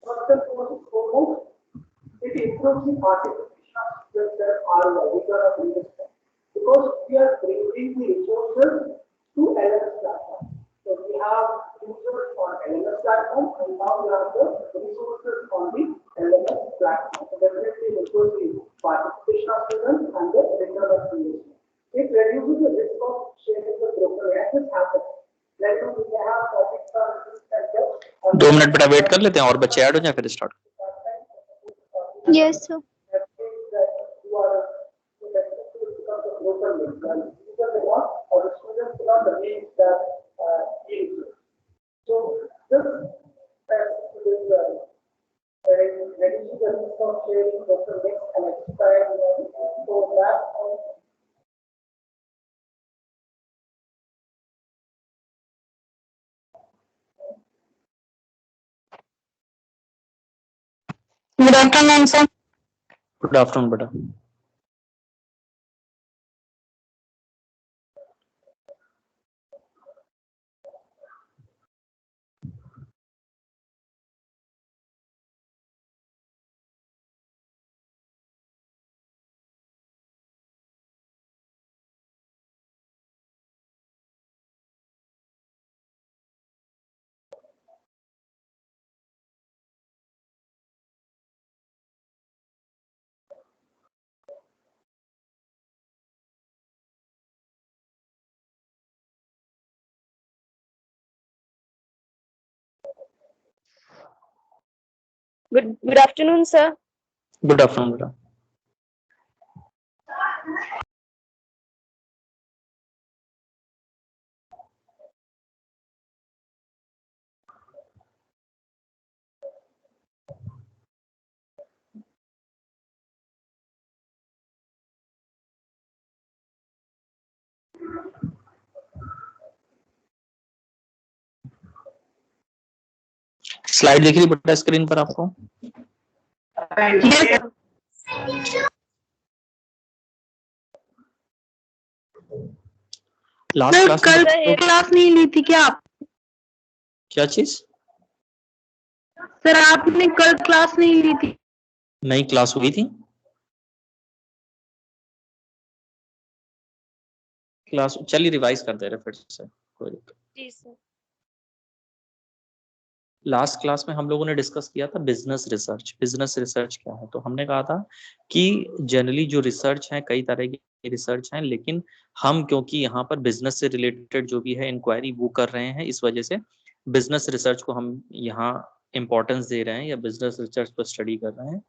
First and foremost, it improves the artificial structure ROI, return of investment, because we are bringing the resources to LMS platform. So we have users on LMS platform, and now we have the resources on the LMS platform. So definitely it improves the participation of students and the return of investment. It reduces the risk of sharing the broker access happens. Like we have topics on 2 minute बेटा wait कर लेते हैं और बच्चे add हो जाए फिर start. Yes, sir. Good afternoon, sir. Good afternoon बेटा। Good afternoon, sir. Good afternoon बेटा। स्लाइड दिख रही बेटा स्क्रीन पर आपको? लास्ट क्लास कल क्लास नहीं ली थी क्या आप? क्या चीज? सर आपने कल क्लास नहीं ली थी? नई क्लास हुई थी? क्लास चलिए रिवाइज कर दे रहे फिर से, कोई दिक्कत। जी सर। लास्ट क्लास में हम लोगों ने डिस्कस किया था बिजनेस रिसर्च। बिजनेस रिसर्च क्या है? तो हमने कहा था कि जनरली जो रिसर्च है, कई तरह की रिसर्च है, लेकिन हम क्योंकि यहाँ पर बिजनेस से रिलेटेड जो भी है इंक्वायरी वो कर रहे हैं, इस वजह से बिजनेस रिसर्च को हम यहाँ इंपॉर्टेंस दे रहे हैं या बिजनेस रिसर्च पर स्टडी कर रहे हैं।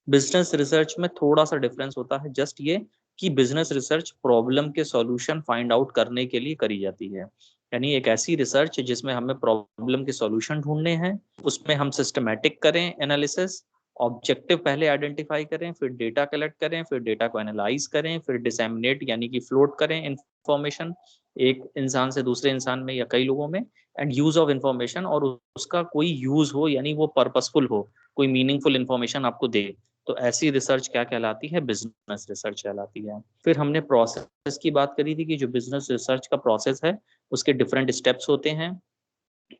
बिजनेस रिसर्च में थोड़ा सा डिफरेंस होता है, जस्ट ये कि बिजनेस रिसर्च प्रॉब्लम के सॉल्यूशन फाइंड आउट करने के लिए करी जाती है, यानी एक ऐसी रिसर्च जिसमें हमें प्रॉब्लम के सॉल्यूशन ढूंढने हैं, उसमें हम सिस्टमैटिक करें एनालिसिस, ऑब्जेक्टिव पहले आइडेंटिफाई करें, फिर डेटा कलेक्ट करें, फिर डेटा को एनालाइज करें, फिर डिसेमिनेट यानी कि फ्लोट करें इंफॉर्मेशन एक इंसान से दूसरे इंसान में या कई लोगों में, एंड यूज ऑफ इंफॉर्मेशन, और उसका कोई यूज हो यानी वो पर्पसफुल हो, कोई मीनिंगफुल इंफॉर्मेशन आपको दे। तो ऐसी रिसर्च क्या कहलाती है? बिजनेस रिसर्च कहलाती है। फिर हमने प्रोसेस की बात करी थी कि जो बिजनेस रिसर्च का प्रोसेस है उसके डिफरेंट स्टेप्स होते हैं।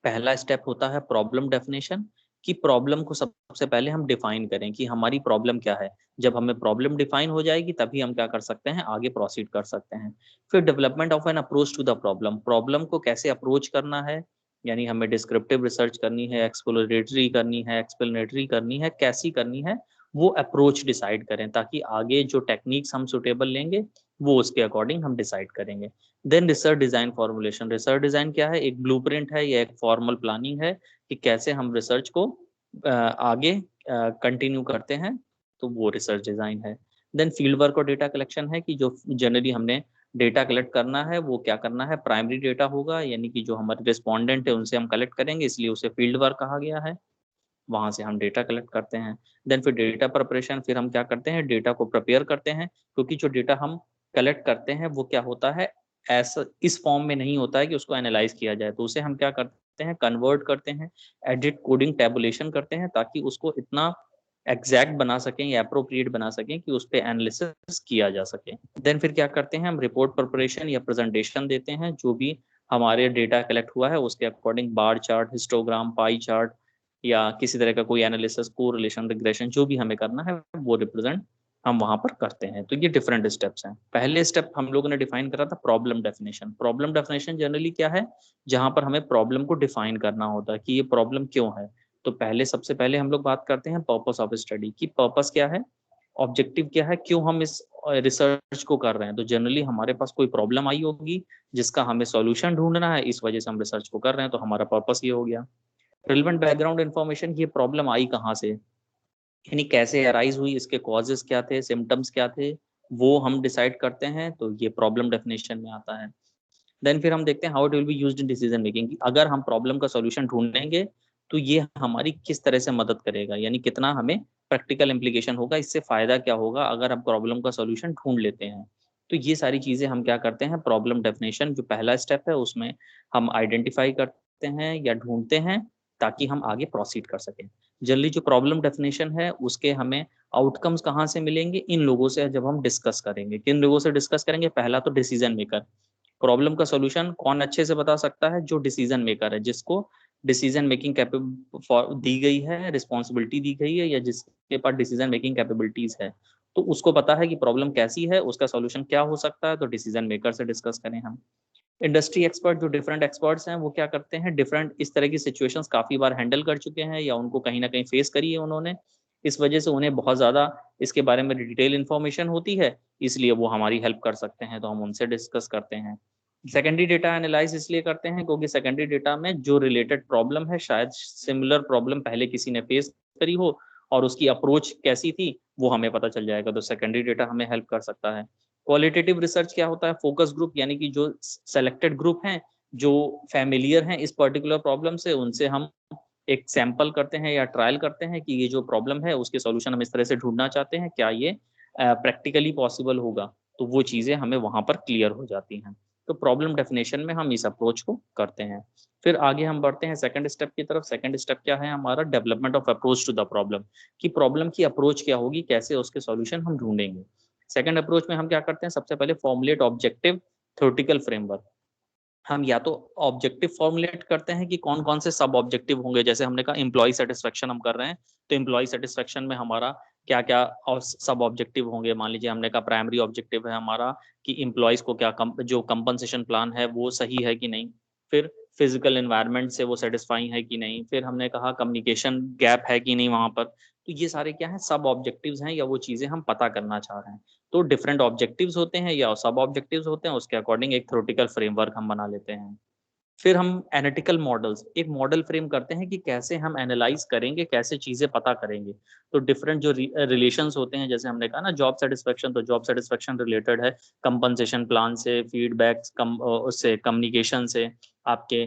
पहला स्टेप होता है प्रॉब्लम डेफिनेशन, कि प्रॉब्लम को सबसे पहले हम डिफाइन करें कि हमारी प्रॉब्लम क्या है। जब हमें प्रॉब्लम डिफाइन हो जाएगी तभी हम क्या कर सकते हैं, आगे प्रोसीड कर सकते हैं। फिर development of an approach to the problem, problem को कैसे अप्रोच करना है, यानी हमें डिस्क्रिप्टिव रिसर्च करनी है, एक्सप्लोरेटरी करनी है, एक्सप्लेनेटरी करनी है, कैसी करनी है, वो अप्रोच डिसाइड करें, ताकि आगे जो टेक्निक्स हम सुटेबल लेंगे वो उसके अकॉर्डिंग हम डिसाइड करेंगे। Then research design formulation, research design क्या है? एक ब्लूप्रिंट है या एक फॉर्मल प्लानिंग है कि कैसे हम रिसर्च को आगे कंटिन्यू करते हैं, तो वो रिसर्च डिजाइन है। देन फील्ड वर्क और डेटा कलेक्शन है कि जो जनरली हमने डेटा कलेक्ट करना है वो क्या करना है, प्राइमरी डेटा होगा, यानी कि जो हमारे रिस्पोंडेंट है उनसे हम कलेक्ट करेंगे, इसलिए उसे फील्ड वर्क कहा गया है, वहां से हम डेटा कलेक्ट करते हैं। देन फिर डेटा प्रिपरेशन, फिर हम क्या करते हैं, डेटा को प्रिपेयर करते हैं, क्योंकि जो डेटा हम कलेक्ट करते हैं वो क्या होता है, ऐसा इस फॉर्म में नहीं होता है कि उसको एनालाइज किया जाए, तो उसे हम क्या करते हैं, कन्वर्ट करते हैं, एडिट कोडिंग टेबुलेशन करते हैं, ताकि उसको इतना एग्जैक्ट बना सकें या अप्रोप्रिएट बना सकें कि उस पर एनालिसिस किया जा सके। देन फिर क्या करते हैं, हम रिपोर्ट प्रिपरेशन या प्रेजेंटेशन देते हैं, जो भी हमारे डेटा कलेक्ट हुआ है उसके according bar chart, histogram, pie chart, या किसी तरह का कोई एनालिसिस, कोरिलेशन, रिग्रेशन, जो भी हमें करना है वो रिप्रेजेंट हम वहां पर करते हैं। तो ये डिफरेंट स्टेप्स हैं। पहले स्टेप हम लोगों ने डिफाइन करा था problem definition. Problem definition generally क्या है, जहां पर हमें प्रॉब्लम को डिफाइन करना होता है कि ये प्रॉब्लम क्यों है। तो सबसे पहले हम लोग बात करते हैं पर्पस ऑफ स्टडी की, पर्पस क्या है, ऑब्जेक्टिव क्या है, क्यों हम इस रिसर्च को कर रहे हैं। तो जनरली हमारे पास कोई प्रॉब्लम आई होगी जिसका हमें सॉल्यूशन ढूंढना है, इस वजह से हम रिसर्च को कर रहे हैं, तो हमारा पर्पस ये हो गया। रिलेवेंट बैकग्राउंड इन्फॉर्मेशन, ये प्रॉब्लम आई कहाँ से, यानी कैसे अराइज हुई, इसके कॉजेस क्या थे, सिम्टम्स क्या थे, वो हम डिसाइड करते हैं, तो ये प्रॉब्लम डेफिनेशन में आता है। देन फिर हम देखते हैं how it will be used in decision making, अगर हम प्रॉब्लम का सॉल्यूशन ढूंढेंगे तो ये हमारी किस तरह से मदद करेगा, यानी कितना हमें प्रैक्टिकल इम्प्लीकेशन होगा, इससे फायदा क्या होगा अगर हम प्रॉब्लम का सॉल्यूशन ढूंढ लेते हैं। तो ये सारी चीजें हम क्या करते हैं, प्रॉब्लम डेफिनेशन जो पहला स्टेप है उसमें हम आइडेंटिफाई करते हैं या ढूंढते हैं, ताकि हम आगे प्रोसीड कर सकें। जनरली जो प्रॉब्लम डेफिनेशन है उसके हमें आउटकम्स कहाँ से मिलेंगे, इन लोगों से जब हम डिस्कस करेंगे। किन लोगों से डिस्कस करेंगे, पहला तो डिसीजन मेकर। प्रॉब्लम का सॉल्यूशन कौन अच्छे से बता सकता है, जो डिसीजन मेकर है, जिसको डिसीजन मेकिंग दी गई है, रिस्पॉन्सिबिलिटी दी गई है, या जिसके पास डिसीजन मेकिंग कैपेबिलिटीज है, तो उसको पता है कि प्रॉब्लम कैसी है, उसका सॉल्यूशन क्या हो सकता है, तो डिसीजन मेकर से डिस्कस करें हम। इंडस्ट्री एक्सपर्ट, जो डिफरेंट एक्सपर्ट्स हैं, वो क्या करते हैं, डिफरेंट इस तरह की सिचुएशंस काफी बार हैंडल कर चुके हैं या उनको कहीं ना कहीं फेस करी है उन्होंने, इस वजह से उन्हें बहुत ज्यादा इसके बारे में डिटेल इन्फॉर्मेशन होती है, इसलिए वो हमारी हेल्प कर सकते हैं, तो हम उनसे डिस्कस करते हैं। सेकेंडरी डेटा एनालाइज इसलिए करते हैं क्योंकि सेकेंडरी डेटा में जो रिलेटेड प्रॉब्लम है, शायद सिमिलर प्रॉब्लम पहले किसी ने फेस करी हो और उसकी अप्रोच कैसी थी वो हमें पता चल जाएगा, तो सेकेंडरी डेटा हमें हेल्प कर सकता है। क्वालिटेटिव रिसर्च क्या होता है, फोकस ग्रुप, यानी कि जो सेलेक्टेड ग्रुप हैं, जो फैमिलियर हैं इस पर्टिकुलर प्रॉब्लम से, उनसे हम एक सैंपल करते हैं या ट्रायल करते हैं कि ये जो प्रॉब्लम है उसके सॉल्यूशन हम इस तरह से ढूंढना चाहते हैं, क्या ये प्रैक्टिकली पॉसिबल होगा, तो वो चीज़ें हमें वहाँ पर क्लियर हो जाती हैं। तो प्रॉब्लम डेफिनेशन में हम इस अप्रोच को करते हैं। फिर आगे हम बढ़ते हैं सेकंड स्टेप की तरफ। सेकंड स्टेप क्या है हमारा, development of approach to the problem, कि प्रॉब्लम की अप्रोच क्या होगी, कैसे उसके सॉल्यूशन हम ढूंढेंगे। सेकंड अप्रोच में हम क्या करते हैं, सबसे पहले फॉर्मुलेट ऑब्जेक्टिव थ्योरेटिकल फ्रेमवर्क। हम या तो ऑब्जेक्टिव फॉर्मुलेट करते हैं कि कौन कौन से सब ऑब्जेक्टिव होंगे, जैसे हमने कहा एम्प्लॉय सेटिस्फेक्शन हम कर रहे हैं, तो एम्प्लॉय सेटिस्फेक्शन में हमारा क्या क्या और सब ऑब्जेक्टिव होंगे। मान लीजिए हमने कहा प्राइमरी ऑब्जेक्टिव है हमारा कि एम्प्लॉयज को क्या जो कंपनसेशन प्लान है वो सही है कि नहीं, फिर फिजिकल एनवायरनमेंट से वो सेटिस्फाई है कि नहीं, फिर हमने कहा कम्युनिकेशन गैप है कि नहीं वहां पर। तो ये सारे क्या है, सब ऑब्जेक्टिव्स हैं या वो चीजें हम पता करना चाह रहे हैं। तो डिफरेंट ऑब्जेक्टिव्स होते हैं या सब ऑब्जेक्टिव्स होते हैं, उसके अकॉर्डिंग एक थ्योरेटिकल फ्रेमवर्क हम बना लेते हैं। फिर हम एनालिटिकल मॉडल्स, एक मॉडल फ्रेम करते हैं कि कैसे हम एनालाइज करेंगे, कैसे चीजें पता करेंगे। तो डिफरेंट जो रिलेशंस होते हैं, जैसे हमने कहा ना जॉब सेटिस्फेक्शन, तो जॉब सेटिस्फेक्शन रिलेटेड है कंपनसेशन प्लान से, फीडबैक उससे, कम्युनिकेशन से, आपके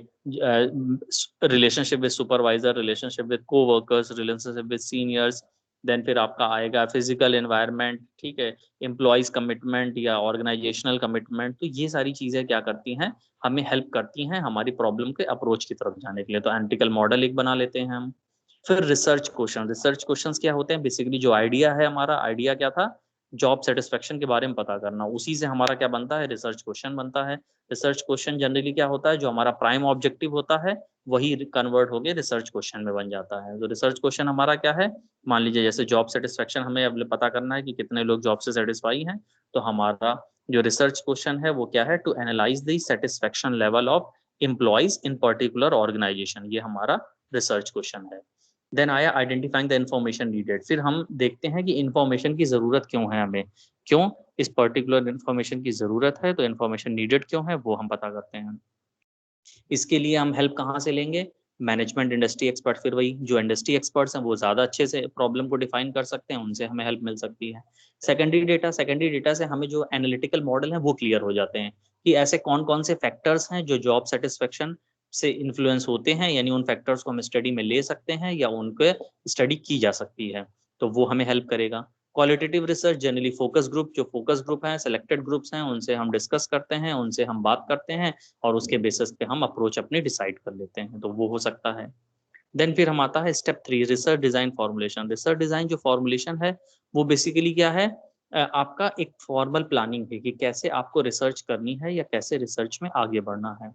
relationship with supervisor, relationship with coworkers, relationship with seniors. Then फिर आपका आएगा फिजिकल एनवायरनमेंट, ठीक है, एम्प्लॉयज कमिटमेंट या ऑर्गेनाइजेशनल कमिटमेंट। तो ये सारी चीजें क्या करती हैं, हमें हेल्प करती हैं हमारी प्रॉब्लम के अप्रोच की तरफ जाने के लिए। तो एनालिटिकल मॉडल एक बना लेते हैं हम। फिर रिसर्च क्वेश्चन, रिसर्च क्वेश्चंस क्या होते हैं, बेसिकली जो आइडिया है, हमारा आइडिया क्या था, जॉब सेटिस्फेक्शन के बारे में पता करना, उसी से हमारा क्या बनता है, रिसर्च क्वेश्चन बनता है। रिसर्च क्वेश्चन जनरली क्या होता है, जो हमारा प्राइम ऑब्जेक्टिव होता है वही कन्वर्ट होकर रिसर्च क्वेश्चन में बन जाता है। तो रिसर्च क्वेश्चन हमारा क्या है, मान लीजिए जैसे जॉब सेटिस्फेक्शन हमें अब पता करना है कि कितने लोग जॉब से सेटिस्फाई हैं, तो हमारा जो रिसर्च क्वेश्चन है वो क्या है, to analyse the satisfaction level of employees in particular organisation, ये हमारा रिसर्च क्वेश्चन है। देन आया आइडेंटिफाइंग द इन्फॉर्मेशन नीडेड, फिर हम देखते हैं कि इन्फॉर्मेशन की जरूरत क्यों है हमें, क्यों इस पर्टिकुलर इन्फॉर्मेशन की जरूरत है, तो इन्फॉर्मेशन नीडेड क्यों है वो हम पता करते हैं। इसके लिए हम हेल्प कहाँ से लेंगे, मैनेजमेंट, इंडस्ट्री एक्सपर्ट, फिर वही जो इंडस्ट्री एक्सपर्ट्स हैं वो ज़्यादा अच्छे से प्रॉब्लम को डिफाइन कर सकते हैं, उनसे हमें हेल्प मिल सकती है। सेकेंडरी डेटा से हमें जो एनालिटिकल मॉडल है वो क्लियर हो जाते हैं कि ऐसे कौन कौन से फैक्टर्स हैं जो जॉब सेटिस्फेक्शन से इन्फ्लुएंस होते हैं, यानी उन फैक्टर्स को हम स्टडी में ले सकते हैं या उनके स्टडी की जा सकती है, तो वो हमें हेल्प करेगा। Qualitative research generally focus group, जो फोकस ग्रुप हैं, सेलेक्टेड ग्रुप्स हैं, उनसे हम डिस्कस करते हैं, उनसे हम बात करते हैं और उसके बेसिस पे हम अप्रोच अपनी डिसाइड कर लेते हैं, तो वो हो सकता है। देन फिर हम आता है step 3, research design formulation. Research design जो फॉर्मुलेशन है वो बेसिकली क्या है, आपका एक फॉर्मल प्लानिंग है कि कैसे आपको रिसर्च करनी है या कैसे रिसर्च में आगे बढ़ना है।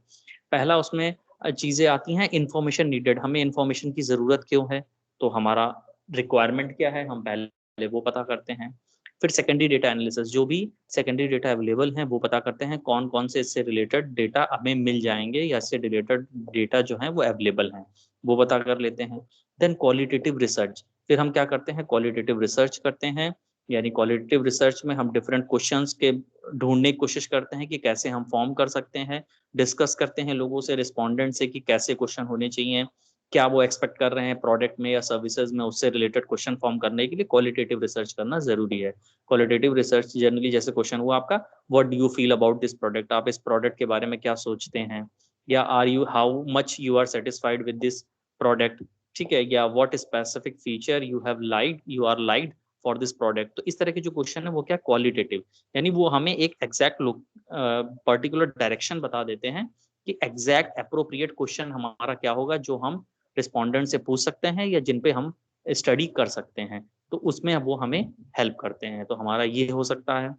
पहला उसमें चीजें आती हैं, इंफॉर्मेशन नीडेड, हमें इंफॉर्मेशन की जरूरत क्यों है, तो हमारा रिक्वायरमेंट क्या है, हम पहले वो पता करते हैं। फिर सेकेंडरी डेटा एनालिसिस, जो भी सेकेंडरी डेटा अवेलेबल हैं वो पता करते हैं कौन कौन से इससे रिलेटेड डेटा हमें मिल जाएंगे या इससे रिलेटेड डेटा जो है वो अवेलेबल हैं, वो पता कर लेते हैं। देन क्वालिटेटिव रिसर्च, फिर हम क्या करते हैं, क्वालिटेटिव रिसर्च करते हैं। यानी क्वालिटेटिव रिसर्च में हम डिफरेंट क्वेश्चंस के ढूंढने की कोशिश करते हैं कि कैसे हम फॉर्म कर सकते हैं, डिस्कस करते हैं लोगों से, रिस्पोंडेंट से, कि कैसे क्वेश्चन होने चाहिए, क्या वो एक्सपेक्ट कर रहे हैं प्रोडक्ट में या सर्विसेज में, उससे रिलेटेड क्वेश्चन फॉर्म करने के लिए क्वालिटेटिव रिसर्च करना जरूरी है। क्वालिटेटिव रिसर्च जनरली जैसे क्वेश्चन हुआ आपका, what do you feel about this product, आप इस प्रोडक्ट के बारे में क्या सोचते हैं, या are you how much you are satisfied with this product, ठीक है, या what specific feature you are liked for this product. तो इस तरह के जो क्वेश्चन है वो क्या, क्वालिटेटिव, यानी वो हमें एक एग्जैक्ट पर्टिकुलर डायरेक्शन बता देते हैं कि एग्जैक्ट अप्रोप्रिएट क्वेश्चन हमारा क्या होगा, जो हम रिस्पोंडेंट से पूछ सकते हैं या जिन पे हम स्टडी कर सकते हैं, तो उसमें वो हमें हेल्प करते हैं। तो हमारा ये हो सकता है,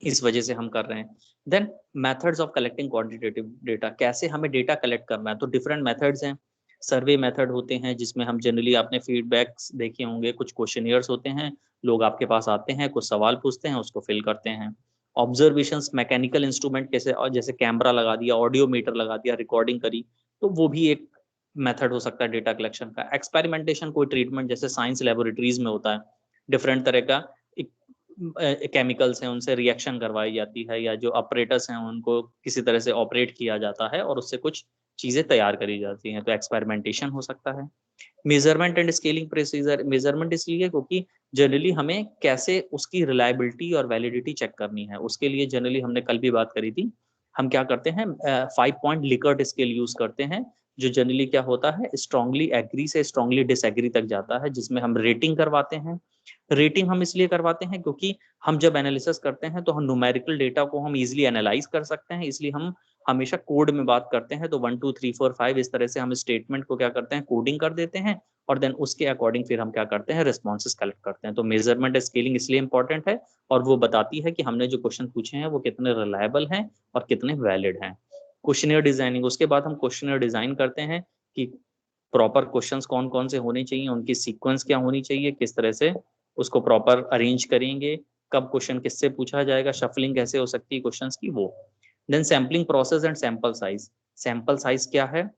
इस वजह से हम कर रहे हैं। Then methods of collecting quantitative data, कैसे हमें डेटा कलेक्ट करना है, तो डिफरेंट मेथड्स हैं। सर्वे मेथड होते हैं जिसमें हम जनरली, आपने फीडबैक्स देखे होंगे, कुछ क्वेश्चनियर्स होते हैं, लोग आपके पास आते हैं, कुछ सवाल पूछते हैं, उसको फिल करते हैं। ऑब्जर्वेशंस, मैकेनिकल इंस्ट्रूमेंट कैसे, और जैसे कैमरा लगा दिया, ऑडियो मीटर लगा दिया, रिकॉर्डिंग करी, तो वो भी एक मेथड हो सकता है डेटा कलेक्शन का। एक्सपेरिमेंटेशन, कोई ट्रीटमेंट जैसे साइंस लेबोरेटरीज में होता है, डिफरेंट तरह का केमिकल्स हैं उनसे रिएक्शन करवाई जाती है, या जो ऑपरेटर्स हैं उनको किसी तरह से ऑपरेट किया जाता है और उससे कुछ चीजें तैयार करी जाती हैं, तो एक्सपेरिमेंटेशन हो सकता है। Measurement and scaling procedure, measurement इसलिए क्योंकि जनरली हमें कैसे उसकी रिलायबिलिटी और वैलिडिटी चेक करनी है, उसके लिए जनरली हमने कल भी बात करी थी, हम क्या करते हैं, 5 पॉइंट लिकर्ट स्केल यूज करते हैं, जो जनरली क्या होता है, स्ट्रांगली एग्री से स्ट्रांगली डिसएग्री तक जाता है, जिसमें हम रेटिंग करवाते हैं। रेटिंग हम इसलिए करवाते हैं क्योंकि हम जब एनालिसिस करते हैं तो हम न्यूमेरिकल डेटा को हम इजीली एनालाइज कर सकते हैं, इसलिए हम हमेशा कोड में बात करते हैं। तो 1 2 3 4 5 इस तरह से हम स्टेटमेंट को क्या करते हैं, कोडिंग कर देते हैं, और देन उसके अकॉर्डिंग फिर हम क्या करते हैं, रिस्पॉन्सेस कलेक्ट करते हैं। तो मेजरमेंट स्केलिंग इसलिए इंपॉर्टेंट है, और वो बताती है कि हमने जो क्वेश्चन पूछे हैं वो कितने रिलायबल हैं और कितने वैलिड हैं। क्वेश्चनियर डिजाइनिंग, उसके बाद हम क्वेश्चनियर डिजाइन करते हैं कि प्रॉपर क्वेश्चंस कौन कौन से होने चाहिए, उनकी सीक्वेंस क्या होनी चाहिए, किस तरह से उसको प्रॉपर अरेंज करेंगे, कब क्वेश्चन किससे पूछा जाएगा, शफलिंग कैसे हो सकती है क्वेश्चंस की, वो। Then sampling process and sample size, sample size क्या है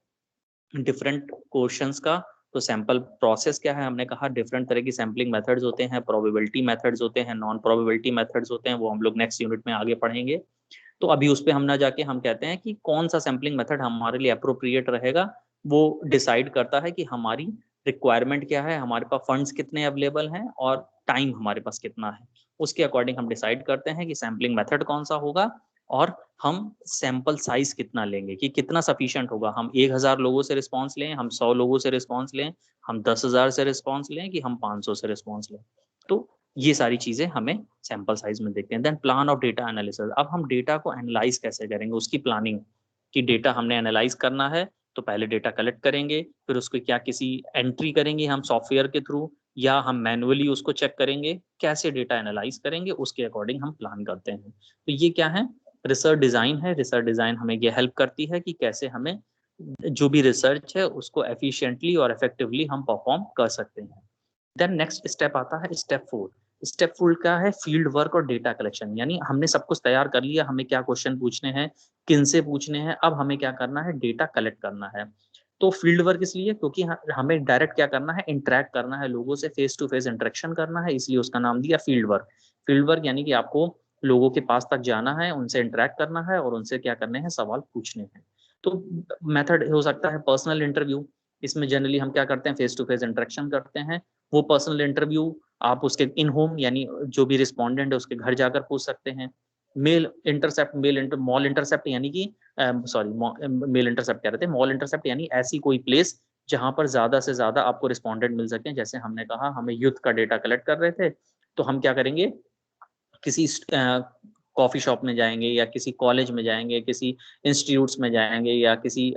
डिफरेंट क्वेश्चंस का, तो सैंपल प्रोसेस क्या है, हमने कहा डिफरेंट तरह की सैम्पलिंग मेथड्स होते हैं, प्रोबेबिलिटी मेथड्स होते हैं, नॉन प्रोबेबिलिटी मेथड्स होते हैं, वो हम लोग नेक्स्ट यूनिट में आगे पढ़ेंगे। तो अभी उस पर हम ना जाके हम कहते हैं कि कौन सा सैम्पलिंग मेथड हमारे लिए अप्रोप्रिएट रहेगा, वो डिसाइड करता है कि हमारी रिक्वायरमेंट क्या है, हमारे पास फंड्स कितने अवेलेबल हैं और टाइम हमारे पास कितना है, उसके अकॉर्डिंग हम डिसाइड करते हैं कि सैम्पलिंग मेथड कौन सा होगा, और हम सैंपल साइज कितना लेंगे, कि कितना सफिशिएंट होगा, हम 1000 लोगों से रिस्पॉन्स लें, हम 100 लोगों से रिस्पॉन्स लें, हम 10,000 से रिस्पॉन्स लें, कि हम 500 से रिस्पॉन्स लें। तो ये सारी चीजें हमें सैंपल साइज में देखते हैं। Then plan of data analysis, अब हम डेटा को एनालाइज कैसे करेंगे, उसकी प्लानिंग, कि डेटा हमने एनालाइज करना है तो पहले डेटा कलेक्ट करेंगे, फिर उसको क्या किसी एंट्री करेंगे हम सॉफ्टवेयर के थ्रू, या हम मैनुअली उसको चेक करेंगे, कैसे डेटा एनालाइज करेंगे, उसके अकॉर्डिंग हम प्लान करते हैं। तो ये क्या है, रिसर्च डिजाइन है। रिसर्च डिजाइन हमें ये हेल्प करती है कि कैसे हमें जो भी रिसर्च है उसको एफिशिएंटली और इफेक्टिवली हम परफॉर्म कर सकते हैं। देन नेक्स्ट स्टेप आता है स्टेप 4। स्टेप 4 क्या है, फील्ड वर्क और डेटा कलेक्शन, यानी हमने सब कुछ तैयार कर लिया, हमें क्या क्वेश्चन पूछने हैं, किन से पूछने हैं, अब हमें क्या करना है, डेटा कलेक्ट करना है। तो फील्ड वर्क इसलिए क्योंकि हमें डायरेक्ट क्या करना है, इंटरेक्ट करना है लोगों से, फेस टू फेस इंटरेक्शन करना है, इसलिए उसका नाम दिया फील्ड वर्क। फील्ड वर्क यानी कि आपको लोगों के पास तक जाना है, उनसे इंटरेक्ट करना है और उनसे क्या करने हैं, सवाल पूछने हैं। तो मेथड हो सकता है पर्सनल इंटरव्यू, इसमें जनरली हम क्या करते हैं, फेस टू फेस इंटरेक्शन करते हैं। वो पर्सनल इंटरव्यू आप उसके इन होम, यानी जो भी रिस्पोंडेंट है उसके घर जाकर पूछ सकते हैं। मॉल इंटरसेप्ट यानी कि मेल इंटरसेप्ट कह रहे थे, मॉल इंटरसेप्ट यानी ऐसी कोई प्लेस जहां पर ज्यादा से ज्यादा आपको रिस्पोंडेंट मिल सके। जैसे हमने कहा हमें यूथ का डेटा कलेक्ट कर रहे थे, तो हम क्या करेंगे, किसी कॉफी शॉप में जाएंगे, या किसी कॉलेज में जाएंगे, किसी इंस्टीट्यूट्स में जाएंगे, या किसी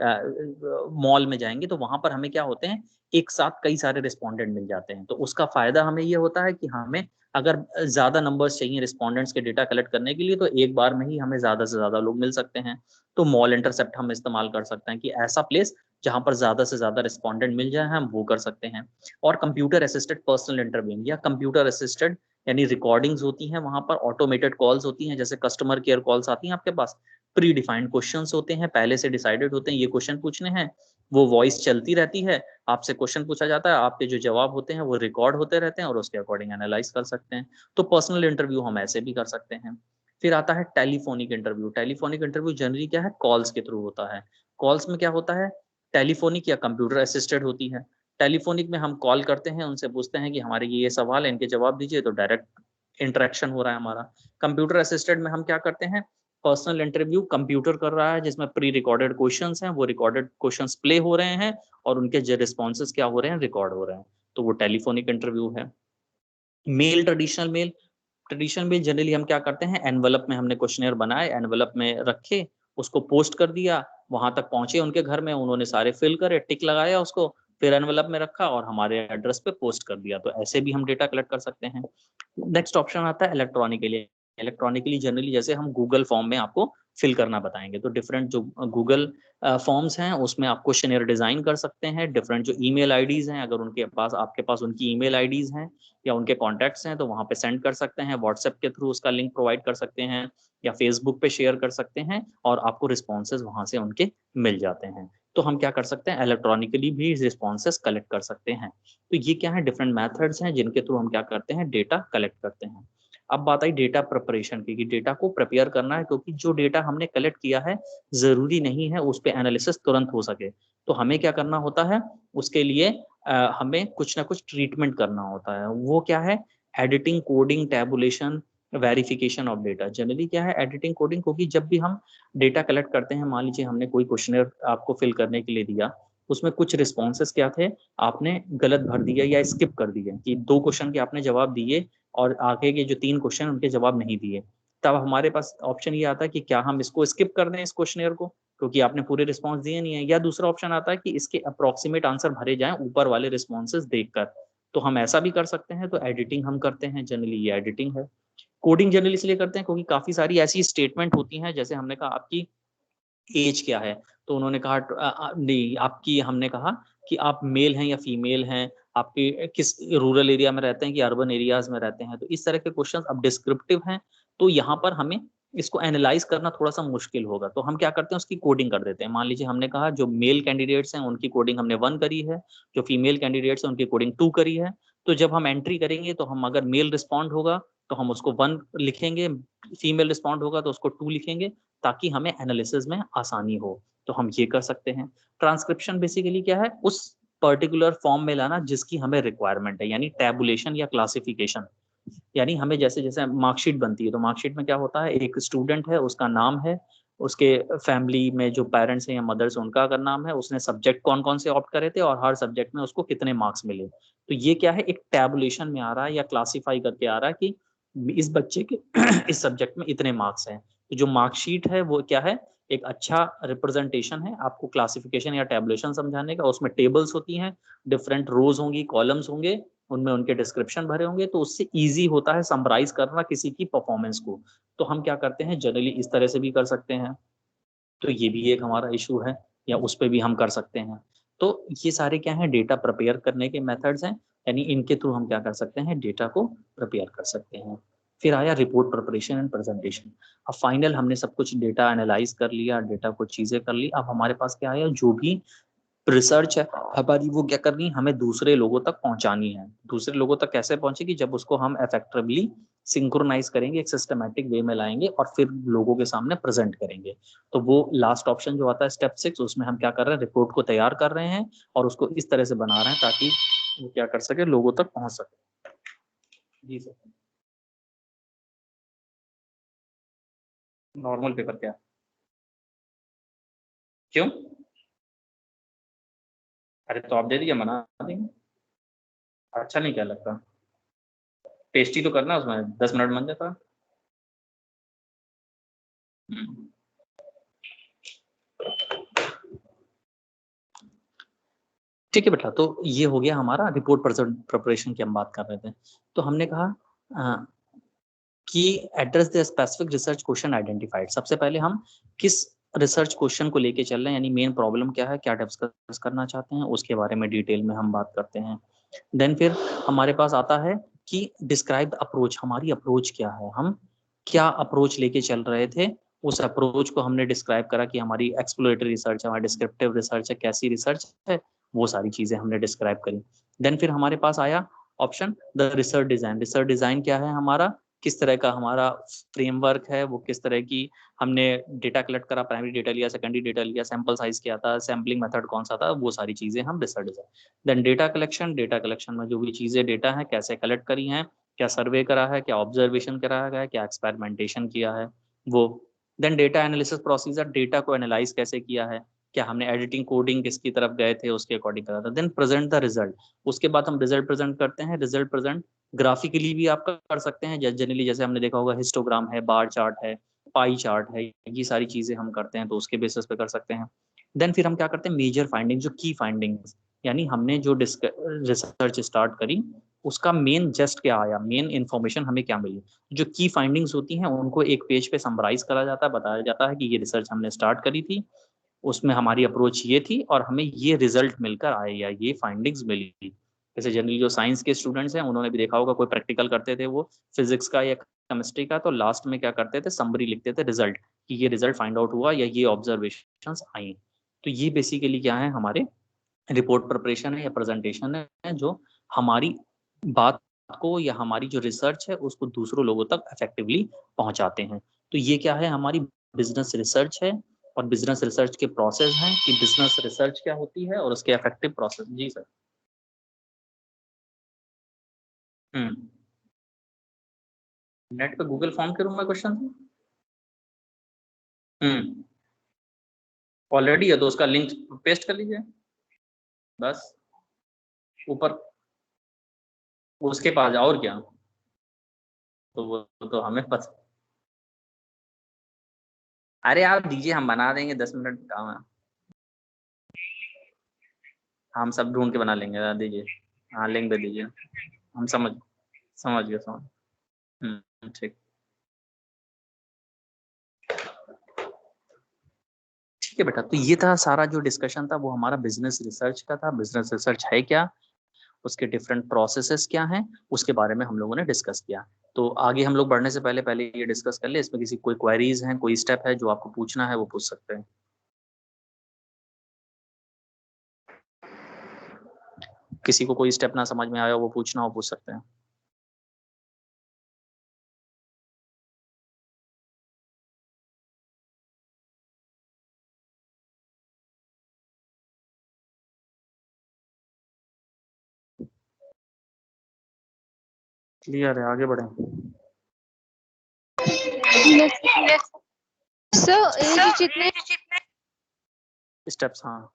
मॉल में जाएंगे, तो वहां पर हमें क्या होते हैं, एक साथ कई सारे रिस्पोंडेंट मिल जाते हैं। तो उसका फायदा हमें ये होता है कि हमें अगर ज्यादा नंबर्स चाहिए रिस्पोंडेंट्स के डेटा कलेक्ट करने के लिए तो एक बार में ही हमें ज्यादा से ज्यादा लोग मिल सकते हैं। तो मॉल इंटरसेप्ट हम इस्तेमाल कर सकते हैं कि ऐसा प्लेस जहां पर ज्यादा से ज्यादा रिस्पोंडेंट मिल जाए हम वो कर सकते हैं। और कंप्यूटर असिस्टेड पर्सनल इंटरव्यू या कंप्यूटर असिस्टेड यानी रिकॉर्डिंग्स होती हैं, वहां पर ऑटोमेटेड कॉल्स होती हैं, जैसे कस्टमर केयर कॉल्स आती हैं आपके पास, प्री डिफाइंड क्वेश्चंस होते हैं, पहले से डिसाइडेड होते हैं ये क्वेश्चन पूछने हैं, वो वॉइस चलती रहती है, आपसे क्वेश्चन पूछा जाता है, आपके जो जवाब होते हैं वो रिकॉर्ड होते रहते हैं और उसके अकॉर्डिंग एनालाइज कर सकते हैं। तो पर्सनल इंटरव्यू हम ऐसे भी कर सकते हैं। फिर आता है telephonic interview. Telephonic interview generally क्या है, कॉल्स के थ्रू होता है। कॉल्स में क्या होता है, टेलीफोनिक या कंप्यूटर असिस्टेड होती है। टेलीफोनिक में हम कॉल करते हैं, उनसे पूछते हैं कि हमारे ये सवाल है, इनके जवाब दीजिए, तो डायरेक्ट इंटरेक्शन हो रहा है हमारा। कंप्यूटर असिस्टेड में हम क्या करते हैं, पर्सनल इंटरव्यू कंप्यूटर कर रहा है जिसमें प्री रिकॉर्डेड क्वेश्चंस हैं, वो रिकॉर्डेड क्वेश्चंस प्ले हो रहे हैं और उनके जो रिस्पॉन्सेज क्या हो रहे हैं, रिकॉर्ड हो रहे हैं, तो वो टेलीफोनिक इंटरव्यू है। मेल, ट्रेडिशनल मेल जनरली हम क्या करते हैं, एनवलप में हमने क्वेश्चनेयर बनाए, एनवलप में रखे, उसको पोस्ट कर दिया, वहां तक पहुंचे उनके घर में, उन्होंने सारे फिल करे, टिक लगाया उसको, फिर एनवलप में रखा और हमारे एड्रेस पे पोस्ट कर दिया। तो ऐसे भी हम डेटा कलेक्ट कर सकते हैं। नेक्स्ट ऑप्शन आता है इलेक्ट्रॉनिकली। इलेक्ट्रॉनिकली जनरली जैसे हम गूगल फॉर्म में आपको फिल करना बताएंगे, तो डिफरेंट जो गूगल फॉर्म्स हैं उसमें आप क्वेश्चनेयर डिजाइन कर सकते हैं। डिफरेंट जो ईमेल आईडीज हैं, अगर उनके पास आपके पास उनकी ईमेल आईडीज हैं या उनके कॉन्टैक्ट्स हैं तो वहां पे सेंड कर सकते हैं, व्हाट्सएप के थ्रू उसका लिंक प्रोवाइड कर सकते हैं या फेसबुक पे शेयर कर सकते हैं और आपको रिस्पॉन्सेज वहां से उनके मिल जाते हैं। तो हम क्या कर सकते हैं, इलेक्ट्रॉनिकली भी रिस्पॉन्सेज कलेक्ट कर सकते हैं। तो ये क्या है, डिफरेंट मेथड्स हैं जिनके थ्रू हम क्या करते हैं, डेटा कलेक्ट करते हैं। अब बात आई डेटा प्रिपरेशन की, कि डेटा को प्रिपेयर करना है, क्योंकि जो डेटा हमने कलेक्ट किया है जरूरी नहीं है उस पर एनालिसिस तुरंत हो सके। तो हमें क्या करना होता है, उसके लिए हमें कुछ ना कुछ ट्रीटमेंट करना होता है। वो क्या है, editing, coding, tabulation, verification of data. Generally क्या है, एडिटिंग, कोडिंग, क्योंकि जब भी हम डेटा कलेक्ट करते हैं, मान लीजिए हमने कोई क्वेश्चनर आपको फिल करने के लिए दिया, उसमें कुछ रिस्पॉन्सेज क्या थे, आपने गलत भर दिया या स्किप कर दिया, कि 2 क्वेश्चन के आपने जवाब दिए और आगे के जो 3 क्वेश्चन उनके जवाब नहीं दिए। तब हमारे पास ऑप्शन ये आता है कि क्या हम इसको स्किप कर दें, इस क्वेश्चनर को, क्योंकि आपने पूरे रिस्पॉन्स दिए नहीं है, या दूसरा ऑप्शन आता है कि इसके अप्रोक्सीमेट आंसर भरे जाएं ऊपर वाले रिस्पॉन्सेज देखकर। तो हम ऐसा भी कर सकते हैं। तो एडिटिंग हम करते हैं, जनरली ये एडिटिंग है। कोडिंग जनरली इसलिए करते हैं क्योंकि काफी सारी ऐसी स्टेटमेंट होती हैं, जैसे हमने कहा आपकी एज क्या है, तो उन्होंने कहा नहीं, आपकी, हमने कहा कि आप मेल हैं या फीमेल हैं, आपके किस रूरल एरिया में रहते हैं कि अर्बन एरियाज में रहते हैं। तो इस तरह के क्वेश्चंस अब डिस्क्रिप्टिव हैं, तो यहाँ पर हमें इसको एनालाइज करना थोड़ा सा मुश्किल होगा। तो हम क्या करते हैं, उसकी कोडिंग कर देते हैं। मान लीजिए हमने कहा जो मेल कैंडिडेट्स हैं उनकी कोडिंग हमने 1 करी है, जो फीमेल कैंडिडेट्स हैं उनकी कोडिंग 2 करी है। तो जब हम एंट्री करेंगे तो हम, अगर मेल रिस्पॉन्ड होगा तो हम उसको 1 लिखेंगे, फीमेल रिस्पॉन्ड होगा तो उसको 2 लिखेंगे, ताकि हमें एनालिसिस में आसानी हो। तो हम ये कर सकते हैं। ट्रांसक्रिप्शन बेसिकली क्या है, उस पर्टिकुलर फॉर्म में लाना जिसकी हमें रिक्वायरमेंट है, यानी टैबुलेशन या क्लासिफिकेशन। यानी हमें जैसे जैसे मार्कशीट बनती है, तो मार्कशीट में क्या होता है, एक स्टूडेंट है, उसका नाम है, उसके फैमिली में जो पेरेंट्स हैं या मदर्स उनका अगर नाम है, उसने सब्जेक्ट कौन कौन से ऑप्ट करे थे और हर सब्जेक्ट में उसको कितने मार्क्स मिले। तो ये क्या है, एक टैबुलेशन में आ रहा है या क्लासीफाई करके आ रहा है कि इस बच्चे के इस सब्जेक्ट में इतने मार्क्स हैं। तो जो मार्कशीट है वो क्या है, एक अच्छा रिप्रेजेंटेशन है आपको क्लासिफिकेशन या टैबुलेशन समझाने का। उसमें टेबल्स होती हैं, डिफरेंट रोज होंगी, कॉलम्स होंगे, उनमें उनके डिस्क्रिप्शन भरे होंगे, तो उससे इजी होता है समराइज करना किसी की परफॉर्मेंस को। तो हम क्या करते हैं, जनरली इस तरह से भी कर सकते हैं। तो ये भी एक हमारा इशू है, या उस पर भी हम कर सकते हैं। तो ये सारे क्या है, डेटा प्रिपेयर करने के मेथड्स हैं, यानी इनके थ्रू हम क्या कर सकते हैं, डेटा को प्रिपेयर कर सकते हैं। फिर आया रिपोर्ट प्रिपरेशन एंड प्रेजेंटेशन। अब फाइनल हमने सब कुछ डेटा एनालाइज कर लिया, डेटा कुछ चीजें कर ली, अब हमारे पास क्या आया, जो भी रिसर्च है हमारी, वो क्या करनी है, हमें दूसरे लोगों तक पहुंचानी है। दूसरे लोगों तक कैसे पहुंचेगी, जब उसको हम इफेक्टिवली सिंक्रोनाइज करेंगे, एक सिस्टमैटिक वे में लाएंगे और फिर लोगों के सामने प्रेजेंट करेंगे। तो वो लास्ट ऑप्शन जो आता है स्टेप 6, उसमें हम क्या कर रहे हैं, रिपोर्ट को तैयार कर रहे हैं और उसको इस तरह से बना रहे हैं ताकि वो क्या कर सके, लोगों तक पहुंच सके। जी सर। नॉर्मल पेपर क्या, क्यों? अरे तो आप दे दीजिए, मना देंगे। अच्छा नहीं क्या लगता, टेस्टी तो करना, उसमें 10 मिनट बन जाता। हम्म। ठीक है बेटा, तो ये हो गया हमारा रिपोर्ट प्रिपरेशन की हम बात कर रहे थे। तो हमने कहा कि address the specific research question identified. सबसे पहले हम किस रिसर्च क्वेश्चन को लेके चल रहे हैं, यानी मेन प्रॉब्लम क्या है, क्या डिस्कस करना चाहते हैं, उसके बारे में डिटेल में हम बात करते हैं। देन फिर हमारे पास आता है कि डिस्क्राइब द अप्रोच, हमारी अप्रोच क्या है, हम क्या अप्रोच लेके चल रहे थे, उस अप्रोच को हमने डिस्क्राइब करा कि हमारी एक्सप्लोरेटरी रिसर्च है, हमारी डिस्क्रिप्टिव रिसर्च है, कैसी रिसर्च है, वो सारी चीजें हमने डिस्क्राइब करी। देन फिर हमारे पास आया option the research design. Research design क्या है हमारा, किस तरह का हमारा फ्रेमवर्क है, वो किस तरह की हमने डेटा कलेक्ट करा, प्राइमरी डेटा लिया, सेकेंडरी डेटा लिया, सैंपल साइज क्या था, सैम्पलिंग मेथड कौन सा था, वो सारी चीजें हम research design. Then data collection, data collection में जो भी चीजें डेटा है कैसे कलेक्ट करी हैं, क्या सर्वे करा है, क्या ऑब्जर्वेशन करा है, क्या एक्सपेरिमेंटेशन किया है वो। Then data analysis procedure, data को एनालाइज कैसे किया है, क्या हमने एडिटिंग कोडिंग किसकी तरफ गए थे, उसके अकॉर्डिंग करा था। देन प्रेजेंट द रिजल्ट, उसके बाद हम रिजल्ट प्रेजेंट करते हैं। रिजल्ट प्रेजेंट ग्राफिकली भी आप कर सकते हैं, जनरली जैसे हमने देखा होगा हिस्टोग्राम है, बार चार्ट है, पाई चार्ट है, ये सारी चीजें हम करते हैं तो उसके बेसिस पे कर सकते हैं। देन फिर हम क्या करते हैं, मेजर फाइंडिंग, जो की फाइंडिंग्स, यानी हमने जो रिसर्च स्टार्ट करी उसका मेन जस्ट क्या आया, मेन इंफॉर्मेशन हमें क्या मिली। जो की फाइंडिंग्स होती हैं उनको एक पेज पे समराइज करा जाता है, बताया जाता है कि ये रिसर्च हमने स्टार्ट करी थी, उसमें हमारी अप्रोच ये थी और हमें ये रिजल्ट मिलकर आए या ये फाइंडिंग्स मिली। जैसे जनरली जो साइंस के स्टूडेंट्स हैं उन्होंने भी देखा होगा, कोई प्रैक्टिकल करते थे वो फिजिक्स का या केमिस्ट्री का, तो लास्ट में क्या करते थे, समरी लिखते थे रिजल्ट, कि ये रिजल्ट फाइंड आउट हुआ या ये ऑब्जर्वेशंस आई। तो ये बेसिकली क्या है, हमारे रिपोर्ट प्रिपरेशन है या प्रेजेंटेशन है, जो हमारी बात को या हमारी जो रिसर्च है उसको दूसरों लोगों तक इफेक्टिवली पहुंचाते हैं। तो ये क्या है, हमारी बिजनेस रिसर्च है। और बिजनेस रिसर्च के प्रोसेस हैं कि बिजनेस रिसर्च क्या होती है और उसके इफेक्टिव प्रोसेस। जी सर। नेट पे गूगल फॉर्म के रूम में क्वेश्चन। ऑलरेडी है तो उसका लिंक पेस्ट कर लीजिए बस ऊपर, उसके पास और क्या, तो वो तो हमें पता। अरे आप दीजिए, हम बना देंगे, 10 मिनट काम है, हम सब ढूंढ के बना लेंगे, दीजिए। हाँ लिंक दे दीजिए, हम समझ समझ गए समझ। ठीक, ठीक है बेटा। तो ये था सारा जो डिस्कशन था वो हमारा बिजनेस रिसर्च का था। बिजनेस रिसर्च है क्या, उसके डिफरेंट प्रोसेसेस क्या हैं, उसके बारे में हम लोगों ने डिस्कस किया। तो आगे हम लोग बढ़ने से पहले पहले ये डिस्कस कर ले, इसमें किसी कोई क्वेरीज हैं, कोई स्टेप है जो आपको पूछना है वो पूछ सकते हैं। किसी को कोई स्टेप ना समझ में आया वो पूछना हो पूछ सकते हैं। क्लियर है, आगे बढ़े। सर ये जो जितने स्टेप्स, हाँ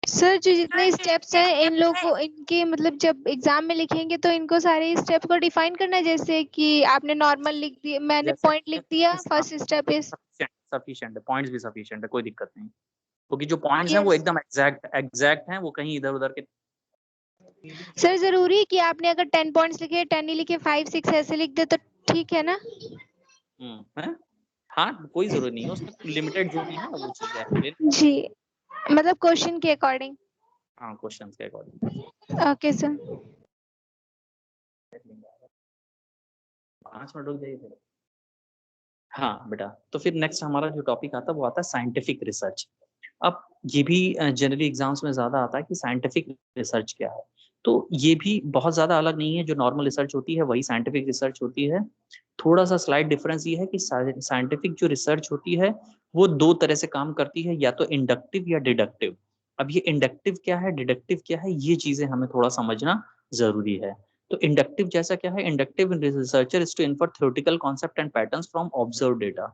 सर जो जितने स्टेप्स हैं इन लोग को, इनके मतलब जब एग्जाम में लिखेंगे तो इनको सारे स्टेप को डिफाइन करना है, जैसे कि आपने नॉर्मल लिख दिया, मैंने पॉइंट लिख दिया, फर्स्ट स्टेप इज सफिशिएंट है, पॉइंट्स भी सफिशिएंट है, कोई दिक्कत नहीं, क्योंकि जो पॉइंट्स हैं वो यस। एकदम एग्जैक्ट हैं, वो कहीं इधर उधर के। सर जरूरी है कि आपने अगर 10 पॉइंट्स लिखे, 10 नहीं लिखे, 5 6 ऐसे लिख दे तो ठीक है ना? है, हाँ कोई जरूरत नहीं है, उसमें लिमिटेड जो भी है वो चीज है। जी, मतलब क्वेश्चन के अकॉर्डिंग। हाँ क्वेश्चंस के अकॉर्डिंग। Okay sir. 5 मिनट रुक जाइए फिर। हाँ बेटा, तो फिर नेक्स्ट हमारा जो टॉपिक आता है वो आता है साइंटिफिक रिसर्च। अब ये भी जनरली एग्जाम्स में ज्यादा आता है कि साइंटिफिक रिसर्च क्या है। तो ये भी बहुत ज्यादा अलग नहीं है, जो नॉर्मल रिसर्च होती है वही साइंटिफिक रिसर्च होती है। थोड़ा सा स्लाइड डिफरेंस ये है कि साइंटिफिक जो रिसर्च होती है वो दो तरह से काम करती है, या तो इंडक्टिव या डिडक्टिव। अब ये इंडक्टिव क्या है, डिडक्टिव क्या है, ये चीजें हमें थोड़ा समझना जरूरी है। तो इंडक्टिव जैसा क्या है, inductive researcher is to infer theoretical concept and patterns from observe data.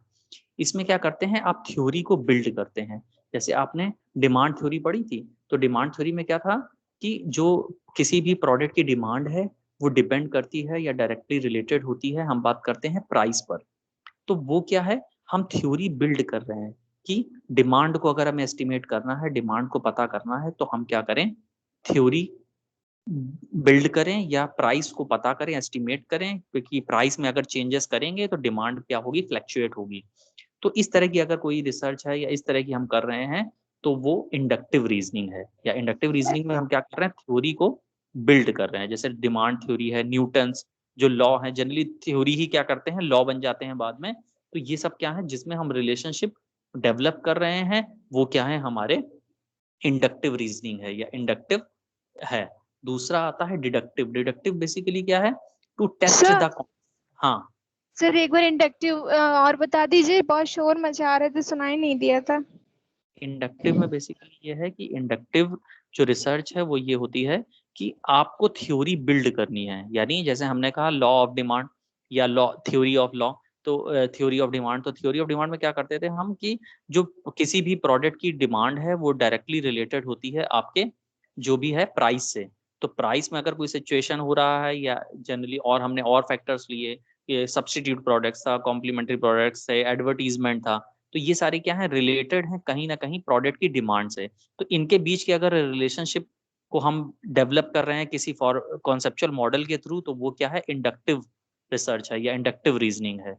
इसमें क्या करते हैं, आप थ्योरी को बिल्ड करते हैं। जैसे आपने डिमांड थ्योरी पढ़ी थी, तो डिमांड थ्योरी में क्या था कि जो किसी भी प्रोडक्ट की डिमांड है वो डिपेंड करती है या डायरेक्टली रिलेटेड होती है, हम बात करते हैं प्राइस पर। तो वो क्या है, हम थ्योरी बिल्ड कर रहे हैं। कि डिमांड को अगर हमें एस्टिमेट करना है, डिमांड को पता करना है, तो हम क्या करें, थ्योरी बिल्ड करें या प्राइस को पता करें, एस्टिमेट करें, क्योंकि प्राइस में अगर चेंजेस करेंगे तो डिमांड क्या होगी, फ्लैक्चुएट होगी। तो इस तरह की अगर कोई रिसर्च है या इस तरह की हम कर रहे हैं तो वो इंडक्टिव रीजनिंग है। या इंडक्टिव रीजनिंग में हम क्या कर रहे हैं, थ्योरी को बिल्ड कर रहे हैं। जैसे डिमांड थ्योरी है, न्यूटन्स जो लॉ है, जनरली थ्योरी ही क्या करते हैं, लॉ बन जाते हैं बाद में। तो ये सब क्या है जिसमें हम रिलेशनशिप डेवलप कर रहे हैं, वो क्या है, हमारे इंडक्टिव रीजनिंग है या इंडक्टिव है। दूसरा आता है डिडक्टिव। डिडक्टिव बेसिकली क्या है, टू टेस्ट द, हाँ सर एक बार इंडक्टिव और बता दीजिए, बहुत शोर मचा रहे थे, सुनाई नहीं दिया था। इंडक्टिव में बेसिकली ये है कि इंडक्टिव जो रिसर्च है वो ये होती है कि आपको थ्योरी बिल्ड करनी है। यानी जैसे हमने कहा लॉ ऑफ डिमांड या लॉ, थ्योरी ऑफ लॉ, तो थ्योरी ऑफ डिमांड, तो थ्योरी ऑफ डिमांड में क्या करते थे हम कि जो किसी भी प्रोडक्ट की डिमांड है वो डायरेक्टली रिलेटेड होती है आपके जो भी है प्राइस से। तो प्राइस में अगर कोई सिचुएशन हो रहा है या जनरली, और हमने और फैक्टर्स लिए, ये सब्स्टिट्यूट प्रोडक्ट्स था, कॉम्प्लीमेंट्री प्रोडक्ट्स है, एडवर्टीजमेंट था, तो ये सारे क्या है, रिलेटेड हैं कहीं ना कहीं प्रोडक्ट की डिमांड से। तो इनके बीच के अगर रिलेशनशिप को हम डेवलप कर रहे हैं किसी फॉर कॉन्सेप्चुअल मॉडल के थ्रू, तो वो क्या है, इंडक्टिव रिसर्च है या इंडक्टिव रीजनिंग है।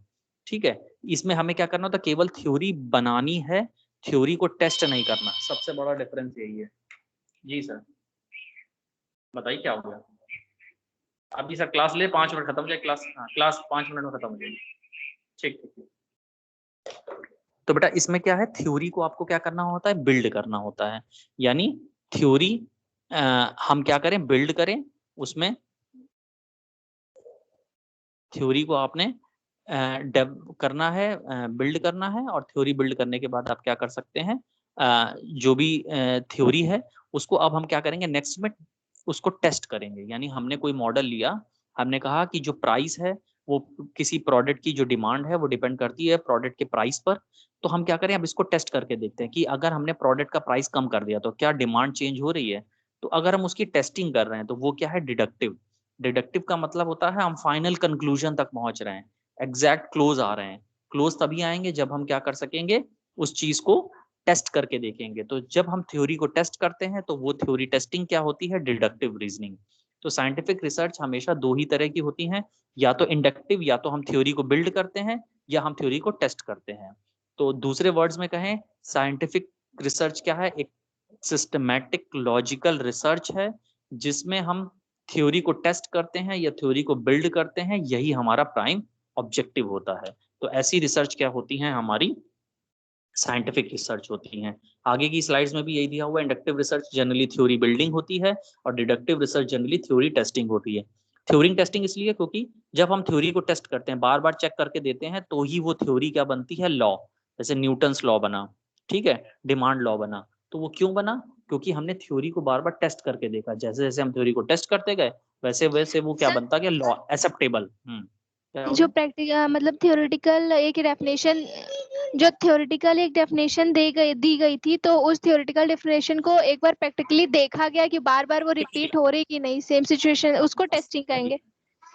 ठीक है, इसमें हमें क्या करना होता है, केवल थ्योरी बनानी है, थ्योरी को टेस्ट नहीं करना। सबसे बड़ा डिफरेंस यही है। जी सर बताइए क्या हो गया। अभी सर क्लास ले, 5 मिनट खत्म हो जाए क्लास। हाँ क्लास 5 मिनट में खत्म हो जाएगी। ठीक ठीक ठीक। तो बेटा इसमें क्या है, थ्योरी को आपको क्या करना होता है, बिल्ड करना होता है। यानी थ्योरी हम क्या करें, बिल्ड करें, उसमें थ्योरी को आपने करना है, बिल्ड करना है। और थ्योरी बिल्ड करने के बाद आप क्या कर सकते हैं, जो भी थ्योरी है उसको अब हम क्या करेंगे, नेक्स्ट में उसको टेस्ट करेंगे। यानी हमने कोई मॉडल लिया, हमने कहा कि जो प्राइस है वो किसी प्रोडक्ट की जो डिमांड है वो डिपेंड करती है प्रोडक्ट के प्राइस पर। तो हम क्या करें, अब इसको टेस्ट करके देखते हैं कि अगर हमने प्रोडक्ट का प्राइस कम कर दिया तो क्या डिमांड चेंज हो रही है। तो अगर हम उसकी टेस्टिंग कर रहे हैं तो वो क्या है, डिडक्टिव। डिडक्टिव का मतलब होता है हम फाइनल कंक्लूजन तक पहुंच रहे हैं, एग्जैक्ट क्लोज आ रहे हैं। क्लोज तभी आएंगे जब हम क्या कर सकेंगे, उस चीज को टेस्ट करके देखेंगे। तो जब हम थ्योरी को टेस्ट करते हैं तो वो थ्योरी टेस्टिंग क्या होती है, डिडक्टिव रीजनिंग। तो साइंटिफिक रिसर्च हमेशा दो ही तरह की होती हैं, या तो इंडक्टिव, या तो हम थ्योरी को बिल्ड करते हैं या हम थ्योरी को टेस्ट करते हैं। तो दूसरे वर्ड्स में कहें, साइंटिफिक रिसर्च क्या है, एक सिस्टमैटिक लॉजिकल रिसर्च है जिसमें हम थ्योरी को टेस्ट करते हैं या थ्योरी को बिल्ड करते हैं, यही हमारा प्राइम ऑब्जेक्टिव होता है। तो ऐसी रिसर्च क्या होती है, हमारी साइंटिफिक रिसर्च होती हैं। आगे की स्लाइड्स में भी यही दिया हुआ है, inductive research generally theory building होती है और deductive research generally theory testing होती है। थ्योरी टेस्टिंग इसलिए क्योंकि जब हम थ्योरी को टेस्ट करते हैं, बार बार चेक करके देते हैं, तो ही वो थ्योरी क्या बनती है, लॉ। जैसे न्यूटन्स लॉ बना, ठीक है, डिमांड लॉ बना। तो वो क्यों बना, क्योंकि हमने थ्योरी को बार बार टेस्ट करके देखा। जैसे जैसे हम थ्योरी को टेस्ट करते गए वैसे वैसे वो क्या बनता गया, लॉ एक्सेप्टेबल। क्या हो जो गया? प्रैक्टिकल मतलब थ्योरेटिकल एक डेफिनेशन, जो थ्योरेटिकल एक डेफिनेशन दी गई थी, तो उस थ्योरेटिकल डेफिनेशन को एक बार प्रैक्टिकली देखा गया कि बार बार वो रिपीट हो रही कि नहीं, सेम सिचुएशन, उसको टेस्टिंग कहेंगे।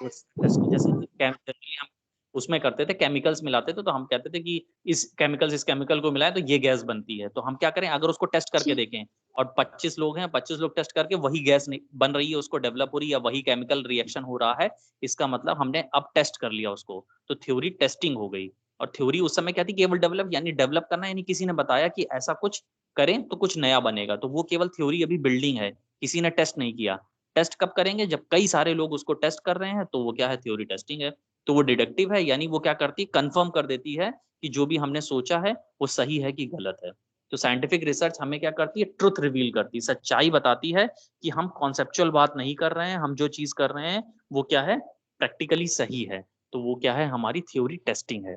जैसे जनरली हम उसमें करते थे, केमिकल्स मिलाते थे, तो हम कहते थे कि इस केमिकल को मिलाएं तो ये गैस बनती है। तो हम क्या करें, अगर उसको टेस्ट करके जी। देखें और 25 लोग हैं, 25 लोग टेस्ट करके वही गैस बन रही है, उसको डेवलप हो रही है, या वही केमिकल रिएक्शन हो रहा है, इसका मतलब हमने अब टेस्ट कर लिया उसको। तो थ्योरी टेस्टिंग हो गई। और थ्योरी उस समय क्या थी, केवल डेवलप, यानी डेवलप करना, यानी किसी ने बताया कि ऐसा कुछ करें तो कुछ नया बनेगा। तो वो केवल थ्योरी अभी बिल्डिंग है, किसी ने टेस्ट नहीं किया। टेस्ट कब करेंगे, जब कई सारे लोग उसको टेस्ट कर रहे हैं, तो वो क्या है, थ्योरी टेस्टिंग है। तो वो डिडक्टिव है, यानी वो क्या करती है, कंफर्म कर देती है कि जो भी हमने सोचा है वो सही है कि गलत है। तो साइंटिफिक रिसर्च हमें क्या करती है, ट्रुथ रिवील करती है, सच्चाई बताती है कि हम कॉन्सेप्चुअल बात नहीं कर रहे हैं, हम जो चीज कर रहे हैं वो क्या है, प्रैक्टिकली सही है। तो वो क्या है, हमारी थ्योरी टेस्टिंग है।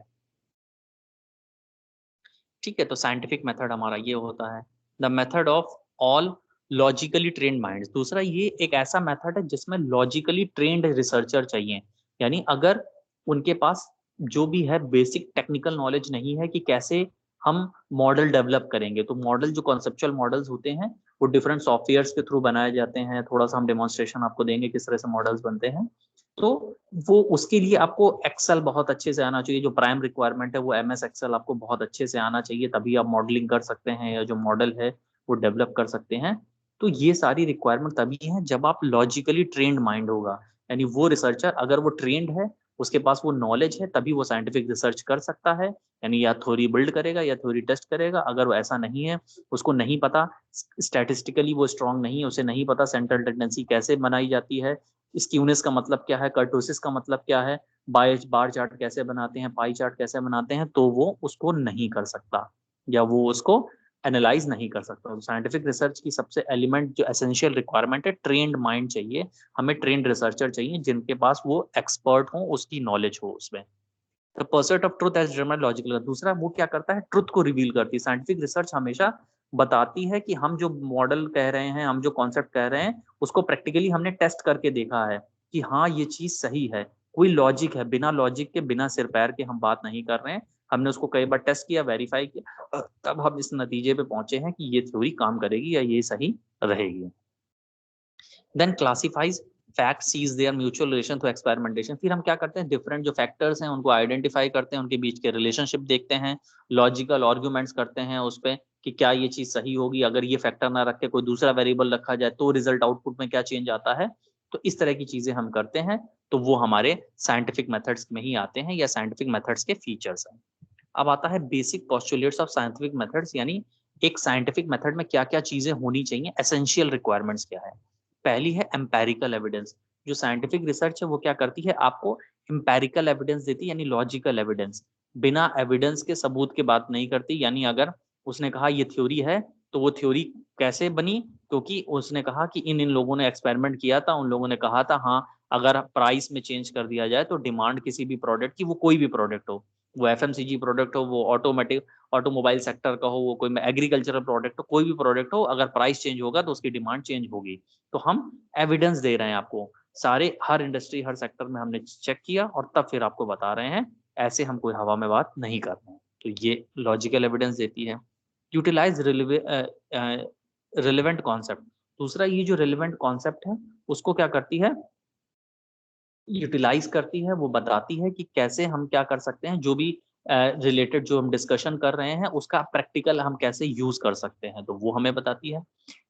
ठीक है, तो साइंटिफिक मेथड हमारा ये होता है, the method of all logically trained minds. दूसरा, ये एक ऐसा मेथड है जिसमें लॉजिकली ट्रेन्ड रिसर्चर चाहिए। यानी अगर उनके पास जो भी है बेसिक टेक्निकल नॉलेज नहीं है कि कैसे हम मॉडल डेवलप करेंगे। तो मॉडल, जो कॉन्सेप्चुअल मॉडल्स होते हैं, वो डिफरेंट सॉफ्टवेयर्स के थ्रू बनाए जाते हैं। थोड़ा सा हम डेमोन्स्ट्रेशन आपको देंगे किस तरह से मॉडल्स बनते हैं। तो वो उसके लिए आपको एक्सेल बहुत अच्छे से आना चाहिए। जो प्राइम रिक्वायरमेंट है वो MS एक्सेल आपको बहुत अच्छे से आना चाहिए, तभी आप मॉडलिंग कर सकते हैं या जो मॉडल है वो डेवलप कर सकते हैं। तो ये सारी रिक्वायरमेंट तभी है जब आप लॉजिकली ट्रेन्ड माइंड होगा, यानी वो रिसर्चर अगर वो ट्रेन्ड है, उसके पास वो नॉलेज है, तभी वो साइंटिफिक रिसर्च कर सकता है। यानी या थ्योरी बिल्ड करेगा या थ्योरी टेस्ट करेगा। अगर वो ऐसा नहीं है, उसको नहीं पता, स्टैटिस्टिकली वो स्ट्रांग नहीं है, उसे नहीं पता सेंट्रल टेंडेंसी कैसे बनाई जाती है, स्क्यूनेस का मतलब क्या है, कर्टोसिस का मतलब क्या है, बार चार्ट कैसे बनाते हैं, पाई चार्ट कैसे बनाते हैं, तो वो उसको नहीं कर सकता या वो उसको एनालाइज नहीं कर सकता। साइंटिफिक रिसर्च की सबसे एलिमेंट जो एसेंशियल रिक्वायरमेंट है, ट्रेन्ड माइंड चाहिए हमें, ट्रेन्ड रिसर्चर चाहिए जिनके पास वो एक्सपर्ट हो, उसकी नॉलेज हो उसमें। The percent of truth as logical. दूसरा वो क्या करता है, ट्रुथ को रिवील करती है। साइंटिफिक रिसर्च हमेशा बताती है कि हम जो मॉडल कह रहे हैं, हम जो कॉन्सेप्ट कह रहे हैं, उसको प्रैक्टिकली हमने टेस्ट करके देखा है कि हाँ ये चीज सही है, कोई लॉजिक है, बिना लॉजिक के बिना सिर पैर के हम बात नहीं कर रहे हैं। हमने उसको कई बार टेस्ट किया, वेरीफाई किया, तब हम इस नतीजे पे पहुंचे हैं कि ये थ्योरी काम करेगी या ये सही रहेगी। Then classifies fact, sees their mutual relation through experimentation. फिर हम क्या करते हैं, डिफरेंट जो फैक्टर्स हैं उनको आइडेंटिफाई करते हैं, उनके बीच के रिलेशनशिप देखते हैं, लॉजिकल आर्ग्यूमेंट्स करते हैं उस पर कि क्या ये चीज सही होगी, अगर ये फैक्टर ना रख के कोई दूसरा वेरिएबल रखा जाए तो रिजल्ट आउटपुट में क्या चेंज आता है। तो इस तरह की चीजें हम करते हैं, तो वो हमारे साइंटिफिक मेथड्स में ही आते हैं या साइंटिफिक मेथड्स के फीचर्स हैं। अब आता है basic postulates of scientific methods, यानी एक साइंटिफिक मेथड में क्या क्या चीजें होनी चाहिए, एसेंशियल रिक्वायरमेंट्स क्या है। पहली है एम्पेरिकल एविडेंस। जो साइंटिफिक रिसर्च है वो क्या करती है, आपको एम्पेरिकल एविडेंस देती है, यानी लॉजिकल एविडेंस। बिना एविडेंस के सबूत के बात नहीं करती। यानी अगर उसने कहा ये थ्योरी है, तो वो थ्योरी कैसे बनी, क्योंकि उसने कहा कि इन इन लोगों ने एक्सपेरिमेंट किया था, उन लोगों ने कहा था हाँ अगर प्राइस में चेंज कर दिया जाए तो डिमांड किसी भी प्रोडक्ट की, वो कोई भी प्रोडक्ट हो, वो FMCG प्रोडक्ट हो, वो ऑटोमेटिक ऑटोमोबाइल सेक्टर का हो, वो कोई एग्रीकल्चरल प्रोडक्ट हो, कोई भी प्रोडक्ट हो, अगर प्राइस चेंज होगा तो उसकी डिमांड चेंज होगी। तो हम एविडेंस दे रहे हैं आपको, सारे हर इंडस्ट्री हर सेक्टर में हमने चेक किया और तब फिर आपको बता रहे हैं, ऐसे हम कोई हवा में बात नहीं कर रहे हैं। तो ये लॉजिकल एविडेंस देती है। Utilise relevant concept. दूसरा, ये जो रिलेवेंट कॉन्सेप्ट है उसको क्या करती है, यूटिलाइज करती है, वो बताती है कि कैसे हम क्या कर सकते हैं, जो भी रिलेटेड जो हम डिस्कशन कर रहे हैं उसका प्रैक्टिकल हम कैसे यूज कर सकते हैं, तो वो हमें बताती है।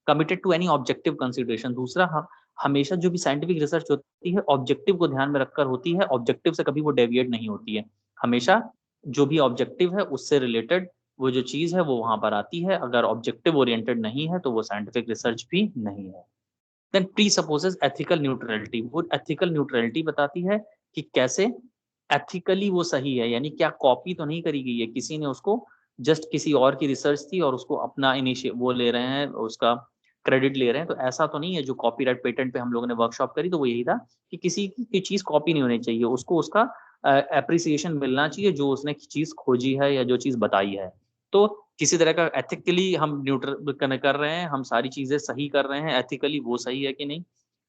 Committed to any objective consideration. दूसरा, हम हमेशा जो भी साइंटिफिक रिसर्च होती है ऑब्जेक्टिव को ध्यान में रखकर होती है, ऑब्जेक्टिव से कभी वो डेविएट नहीं होती है। हमेशा जो भी ऑब्जेक्टिव है उससे रिलेटेड वो जो चीज है वो वहां पर आती है। अगर ऑब्जेक्टिव ओरिएंटेड नहीं है तो वो साइंटिफिक रिसर्च भी नहीं है। Then presupposes ethical neutrality. वो एथिकल न्यूट्रलिटी बताती है कि कैसे एथिकली वो सही है, यानी क्या कॉपी तो नहीं करी गई है, किसी ने उसको जस्ट किसी और की रिसर्च थी और उसको अपना इनिशिएट वो ले रहे हैं, उसका क्रेडिट ले रहे हैं, तो ऐसा तो नहीं है। जो कॉपीराइट पेटेंट पे हम लोगों ने वर्कशॉप करी तो वो यही था कि किसी की चीज कॉपी नहीं होनी चाहिए, उसको उसका एप्रिसिएशन मिलना चाहिए जो उसने चीज खोजी है या जो चीज बताई है। तो किसी तरह का एथिकली हम न्यूट्रल कर रहे हैं, हम सारी चीजें सही कर रहे हैं, एथिकली वो सही है कि नहीं।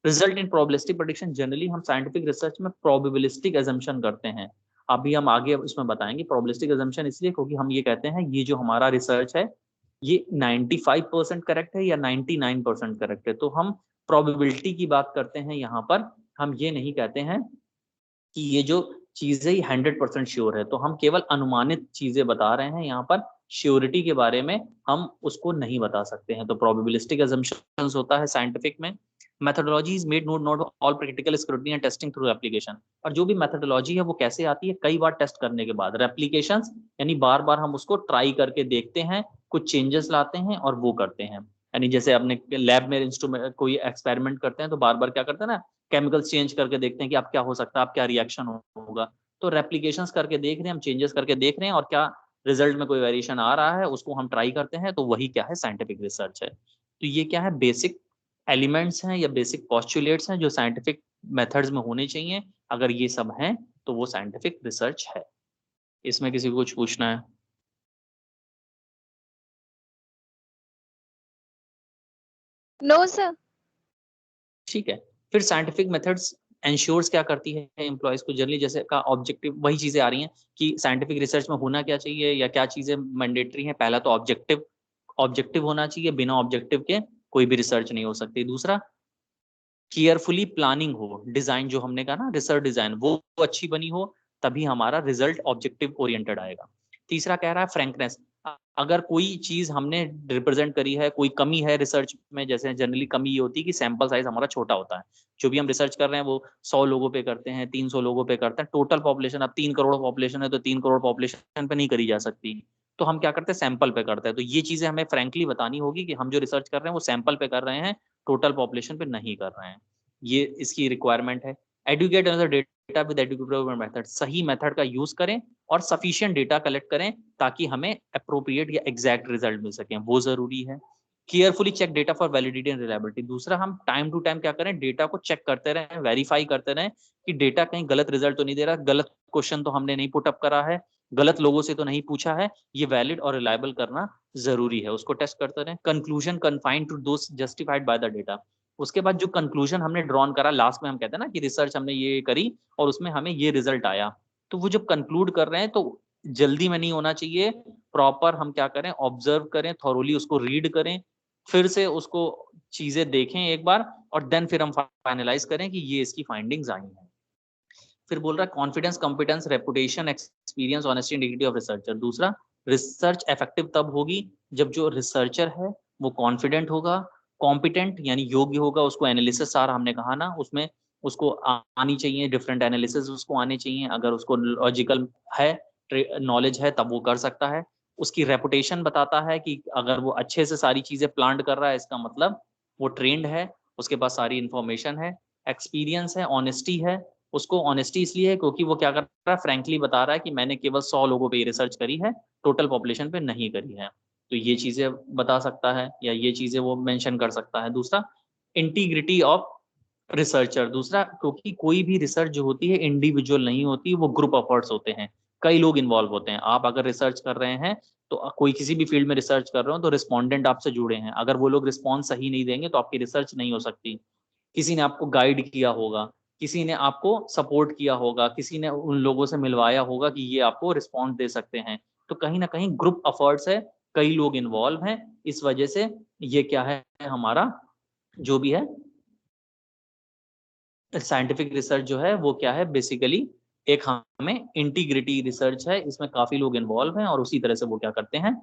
Result in probabilistic prediction. Generally हम साइंटिफिक रिसर्च में प्रोबेबिलिस्टिक एजम्पशन करते हैं, अभी हम आगे इसमें बताएंगे। प्रोबेबिलिस्टिक एजम्पशन इसलिए क्योंकि हम ये कहते हैं ये जो हमारा रिसर्च है ये 95% करेक्ट है या 99% करेक्ट है, तो हम प्रोबेबिलिटी की बात करते हैं यहाँ पर। हम ये नहीं कहते हैं कि ये जो चीज है ये 100% श्योर है, तो हम केवल अनुमानित चीजें बता रहे हैं यहाँ पर, श्योरिटी के बारे में हम उसको नहीं बता सकते हैं। तो प्रोबेबिलिस्टिक असम्पशंस होता है साइंटिफिक में। Methodology is made note all practical scrutiny and testing through application. और जो भी मेथोडोलॉजी है वो कैसे आती है, कई बार टेस्ट करने के बाद, रेप्लीकेशंस यानी बार बार हम उसको ट्राई करके देखते हैं, कुछ चेंजेस लाते हैं और वो करते हैं। यानी जैसे अपने लैब में इंस्ट्रूमेंट कोई एक्सपेरिमेंट करते हैं तो बार बार क्या करते हैं ना, केमिकल्स चेंज करके देखते हैं कि अब क्या हो सकता है, अब क्या रिएक्शन होगा। तो रेप्लीकेशंस करके देख रहे हैं हम, चेंजेस करके देख रहे हैं, और क्या रिजल्ट में कोई वेरिएशन आ रहा है उसको हम ट्राई करते हैं, तो वही क्या है, साइंटिफिक रिसर्च है। तो ये क्या है, बेसिक एलिमेंट्स हैं या बेसिक पॉस्टुलेट्स हैं जो साइंटिफिक मेथड्स में होने चाहिए। अगर ये सब हैं तो वो साइंटिफिक रिसर्च है। इसमें किसी को कुछ पूछना है? No sir. ठीक है। फिर साइंटिफिक मेथड्स एंश्योर्स क्या करती है एम्प्लॉयज को, जनरली जैसे का ऑब्जेक्टिव वही चीजें आ रही हैं कि साइंटिफिक रिसर्च में होना क्या चाहिए या क्या चीजें मैंडेटरी हैं। पहला तो ऑब्जेक्टिव, ऑब्जेक्टिव होना चाहिए, बिना ऑब्जेक्टिव के कोई भी रिसर्च नहीं हो सकती। दूसरा, केयरफुली प्लानिंग हो, डिजाइन जो हमने कहा ना रिसर्च डिजाइन वो अच्छी बनी हो, तभी हमारा रिजल्ट ऑब्जेक्टिव ओरिएंटेड आएगा। तीसरा कह रहा है फ्रैंकनेस, अगर कोई चीज हमने रिप्रेजेंट करी है, कोई कमी है रिसर्च में, जैसे जनरली कमी ये होती है कि सैंपल साइज हमारा छोटा होता है, जो भी हम रिसर्च कर रहे हैं वो 100 लोगों पे करते हैं, 300 लोगों पे करते हैं, टोटल पॉपुलेशन अब 3 करोड़ पॉपुलेशन है तो 3 करोड़ पॉपुलेशन पे नहीं करी जा सकती, तो हम क्या करते हैं सैंपल पे करते हैं। तो ये चीजें हमें फ्रैंकली बतानी होगी कि हम जो रिसर्च कर रहे हैं वो सैंपल पे कर रहे हैं, टोटल पॉपुलेशन पे नहीं कर रहे हैं, ये इसकी रिक्वायरमेंट है। Adequate data with adequate method, सही मेथड का यूज करें और सफिशिएंट डेटा कलेक्ट करें ताकि हमें अप्रोप्रिएट या एग्जैक्ट रिजल्ट मिल सके, वो जरूरी है। Carefully check data for validity and reliability, दूसरा हम टाइम टू टाइम क्या करें, डेटा को चेक करते रहें, वेरीफाई करते रहें कि डेटा कहीं गलत रिजल्ट तो नहीं दे रहा, गलत क्वेश्चन तो हमने नहीं पुट अप करा है, गलत लोगों से तो नहीं पूछा है, ये वैलिड और रिलायबल करना जरूरी है, उसको टेस्ट करते रहें। Conclusion confined to those justified by the data, उसके बाद जो कंक्लूजन हमने ड्रॉन करा लास्ट में, हम कहते हैं ना कि रिसर्च हमने ये करी और उसमें हमें ये रिजल्ट आया, तो वो जब कंक्लूड कर रहे हैं तो जल्दी में नहीं होना चाहिए, प्रॉपर हम क्या करें ऑब्जर्व करें, थॉरोली उसको रीड करें, फिर से उसको चीजें देखें एक बार और देन फिर हम फाइनलाइज करें कि ये इसकी फाइंडिंग्स आई हैं। फिर बोल रहा है confidence, competence, reputation, experience, honesty, integrity of researcher. दूसरा, रिसर्च इफेक्टिव तब होगी जब जो रिसर्चर है वो कॉन्फिडेंट होगा, कॉम्पिटेंट यानी योग्य होगा, उसको एनालिसिस सारा हमने कहा ना उसमें उसको आनी चाहिए, डिफरेंट एनालिसिस उसको आने चाहिए, अगर उसको लॉजिकल है नॉलेज है तब वो कर सकता है। उसकी रेपुटेशन बताता है कि अगर वो अच्छे से सारी चीजें प्लान कर रहा है इसका मतलब वो ट्रेंड है, उसके पास सारी इंफॉर्मेशन है। एक्सपीरियंस है, ऑनेस्टी है, उसको ऑनेस्टी इसलिए है क्योंकि वो क्या कर रहा है, फ्रैंकली बता रहा है कि मैंने केवल 100 लोगों पे रिसर्च करी है, टोटल पॉपुलेशन पे नहीं करी है, तो ये चीजें बता सकता है या ये चीजें वो मेंशन कर सकता है। दूसरा, इंटीग्रिटी ऑफ रिसर्चर, दूसरा क्योंकि कोई भी रिसर्च जो होती है इंडिविजुअल नहीं होती, वो ग्रुप एफर्ट्स होते हैं, कई लोग इन्वॉल्व होते हैं। आप अगर रिसर्च कर रहे हैं तो कोई किसी भी फील्ड में रिसर्च कर रहे हो तो रिस्पॉन्डेंट आपसे जुड़े हैं, अगर वो लोग रिस्पॉन्स सही नहीं देंगे तो आपकी रिसर्च नहीं हो सकती। किसी ने आपको गाइड किया होगा, किसी ने आपको सपोर्ट किया होगा, किसी ने उन लोगों से मिलवाया होगा कि ये आपको रिस्पॉन्स दे सकते हैं, तो कहीं ना कहीं ग्रुप एफर्ट्स है, कई लोग इन्वॉल्व हैं, इस वजह से ये क्या है हमारा जो भी है साइंटिफिक रिसर्च जो है वो क्या है बेसिकली एक हमें इंटीग्रिटी रिसर्च है, इसमें काफी लोग इन्वॉल्व हैं और उसी तरह से वो क्या करते हैं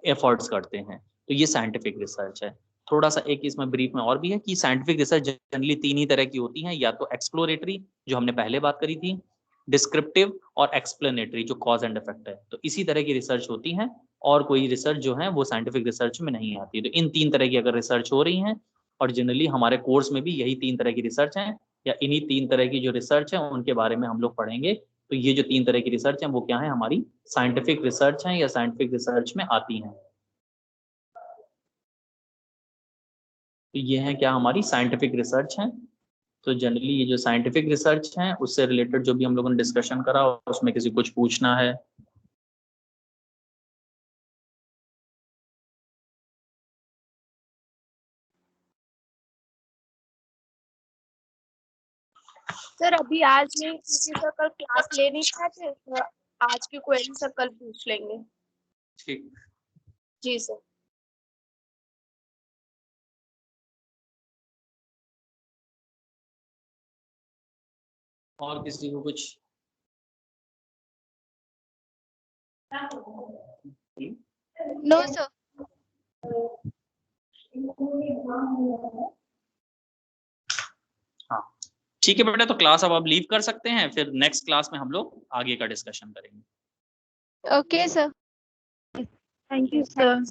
एफर्ट्स करते हैं, तो ये साइंटिफिक रिसर्च है। थोड़ा सा एक इसमें ब्रीफ में और भी है कि साइंटिफिक रिसर्च जनरली 3 ही तरह की होती हैं, या तो एक्सप्लोरेटरी जो हमने पहले बात करी थी, डिस्क्रिप्टिव और एक्सप्लेनेटरी जो कॉज एंड इफेक्ट है, तो इसी तरह की रिसर्च होती है और कोई रिसर्च जो है वो साइंटिफिक रिसर्च में नहीं आती। तो इन 3 तरह की अगर रिसर्च हो रही है और जनरली हमारे कोर्स में भी यही 3 तरह की रिसर्च है या इन्हीं 3 तरह की जो रिसर्च है उनके बारे में हम लोग पढ़ेंगे। तो ये जो 3 तरह की रिसर्च है वो क्या है हमारी साइंटिफिक रिसर्च है या साइंटिफिक रिसर्च में आती हैं। तो ये है क्या हमारी साइंटिफिक रिसर्च है। तो जनरली ये जो साइंटिफिक रिसर्च है उससे रिलेटेड जो भी हम लोगों ने डिस्कशन करा उसमें किसी कुछ पूछना है। सर अभी आज नहीं क्योंकि सर कल क्लास ले नहीं पाते, तो आज की क्वेरी सर कल पूछ लेंगे। ठीक, जी सर। और किसी को कुछ नो सर। हाँ ठीक है बेटा, तो क्लास अब आप लीव कर सकते हैं, फिर नेक्स्ट क्लास में हम लोग आगे का डिस्कशन करेंगे। Okay sir. Thank you sir.